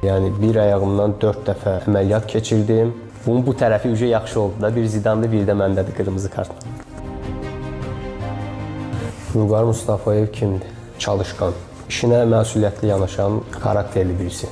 Yəni bir ayağımdan 4 dəfə əməliyyat keçirdim. Bunun bu tərəfi ücə yaxşı oldu da. Bir Zidan'da, bir də məndədir qırmızı kart. Vüqar Mustafayev kimdir? Çalışqan, işinə məsuliyyətli yanaşan, xarakterli birisi.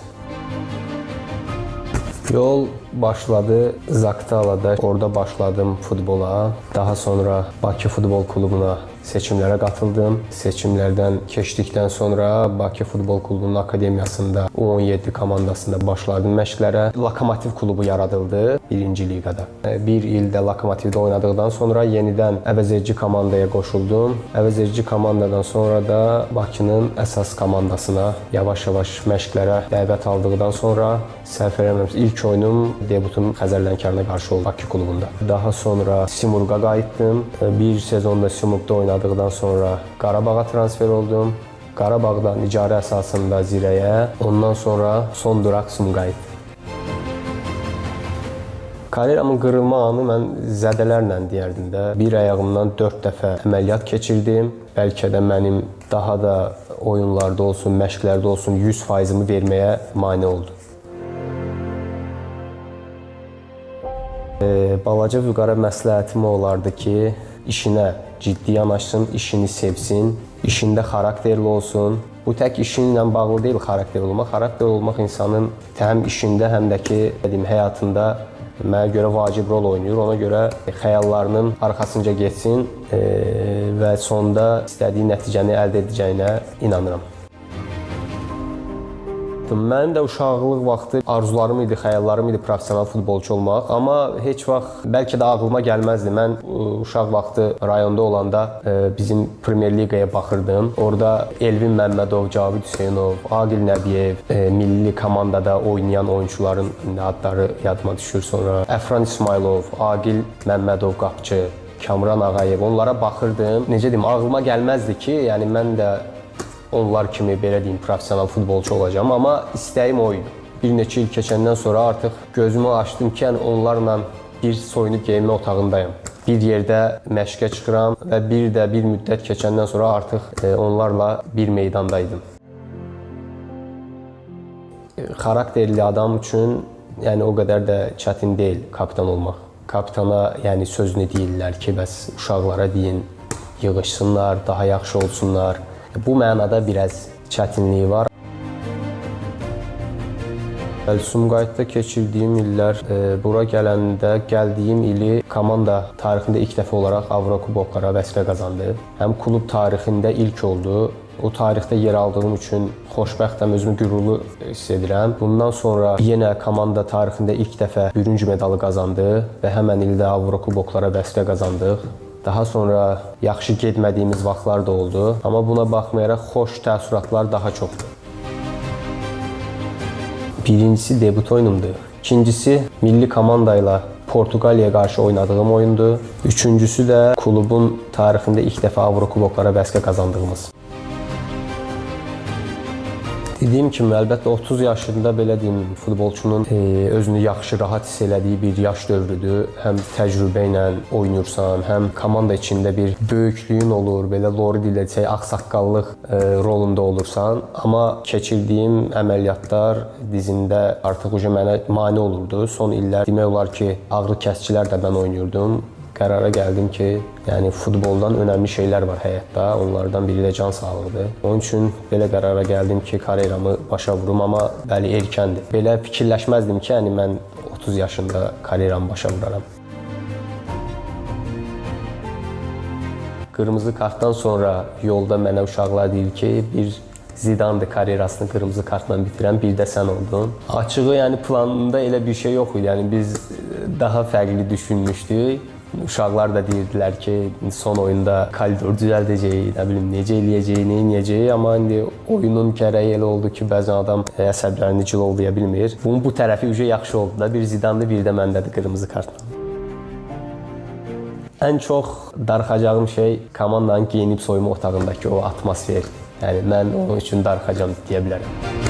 Yol başladı Zaqatalada. Orada başladım futbola. Daha sonra Bakı Futbol Klubuna seçimlərə qatıldım. Seçimlərdən keçdikdən sonra Bakı Futbol Klubunun akademiyasında U17 komandasında başladım məşqlərə. Lokomotiv klubu yaradıldı 1-ci liqada. Bir ildə Lokomotivdə oynadıqdan sonra yenidən əvəzedici komandaya qoşuldum. Əvəzedici komandadan sonra da Bakının əsas komandasına yavaş-yavaş məşqlərə dəvət aldıqdan sonra səhv eləmirəmsə ilk oyunum, debutum Xəzərlənkarına qarşı oldu Bakı klubunda. Daha sonra Simurqa qayıtdım. Bir sezonda Simurqda oynadıqdan sonra Qarabağa transfer oldum. Qarabağdan icarə əsasında Zirəyə, ondan sonra son duraq Sumqayıt. Karyeramın qırılma anı mən zədələrlə deyərdim də. Bir ayağımdan 4 dəfə əməliyyat keçirdim. Bəlkə də mənim daha da oyunlarda olsun, məşqlərdə olsun 100%'ımı verməyə mane oldu. Balaca Vüqara məsləhətim olardı ki, işinə ciddi yanaşsın, işini sevsin, işində xarakterli olsun. Bu tək işinlə bağlı deyil xarakterli olmaq. Xarakterli olmaq insanın həm işində, həm də ki, həyatında mənə görə vacib rol oynayır. Ona görə xəyallarının arxasınca getsin və sonda istədiyi nəticəni əldə edəcəyinə inanıram. Mən də uşaqlıq vaxtı arzularım idi, xəyallarım idi professional futbolçu olmaq. Amma heç vaxt bəlkə də ağlıma gəlməzdi. Mən uşaq vaxtı rayonda olanda bizim Premyer Liqaya baxırdım. Orada Elvin Məmmədov, Cavid Hüseynov, Aqil Nəbiyev, milli komandada oynayan oyunçuların adları yadıma düşür. Sonra Əfran İsmailov, Aqil Məmmədov qapıcı, Kamran Ağayev, onlara baxırdım. Necə deyim, ağlıma gəlməzdi ki, yəni mən də onlar kimi belə deyim professional futbolçu olacağam, amma istəyim o idi. Bir neçə il keçəndən sonra artıq gözümü açdım ki, yəni onlarla bir soyunub geyinmə otağındayım. Bir yerdə məşqə çıxıram və bir müddət keçəndən sonra artıq onlarla bir meydandaydım. Xarakterli adam üçün yəni o qədər də çətin deyil kapitan olmaq. Kapitana yəni sözünü deyirlər ki, bəs uşaqlara deyin, yığışsınlar, daha yaxşı olsunlar. Bu mənada biraz çətinliyi var. Sumqayıtda keçirdiyim illər, bura gələndə gəldiyim ili komanda tarixində ilk dəfə olaraq Avrokuboklara vəsələ qazandı. Həm klub tarixində ilk oldu. O tarixdə yer aldığım üçün xoşbəxtəm, özümü qürurlu hiss edirəm. Bundan sonra yenə komanda tarixində ilk dəfə bürünc medalı qazandı və həmən ildə Avrokuboklara vəsələ qazandıq. Daha sonra yaxşı getmədiyimiz vaxtlar da oldu. Amma buna baxmayaraq xoş təəssüratlar daha çoxdur. Birincisi debut oyunumdur. İkincisi milli komandayla Portuqaliyaya qarşı oynadığım oyundur. Üçüncüsü də klubun tarixində ilk dəfə Avrokuboklara vəsələ qazandığımız. Dediyim kimi, əlbəttə 30 yaşında belə deyim, futbolçunun özünü yaxşı, rahat hiss elədiyi bir yaş dövrüdür. Həm təcrübə ilə oynayırsan, həm komanda içində bir böyüklüyün olur, belə lori dilə desək, ağsaqqallıq rolunda olursan. Amma keçirdiyim əməliyyatlar dizimdə artıq mənə mane olurdu. Son illər demək olar ki, ağrı kəsicilər də mən oynayırdım. Qərara gəldim ki, yəni futboldan önəmli şeylər var həyatda, onlardan biri də can sağlığıdır. Onun üçün belə qərara gəldim ki, karyeramı başa vurum, amma bəli, erkəndir. Belə fikirləşməzdim ki, yəni mən 30 yaşında karyeramı başa vuraram. Qırmızı kartdan sonra yolda mənə uşaqlar deyir ki, bir Zidan'dır karyerasını qırmızı kartla bitirən, bir də sən oldun. Açığı, yəni planında elə bir şey yox idi, yəni biz daha fərqli düşünmüşdük. Uşaqlar da deyirdilər ki, son oyunda koridor düzəldəcək, nə bilim, necə eləyəcək, nə eləyəcək, amma indi oyunun gərəyi elə oldu ki, bəzən adam əsəblərini cilovlaya bilmir. Bunun bu tərəfi ücə yaxşı oldu da, bir Zidan'dır, bir də məndədir qırmızı kartla. Ən çox darıxacağım şey komandanın geyinib soyunma otağındakı o atmosfer. Yəni mən onun üçün darıxacam deyə bilərəm.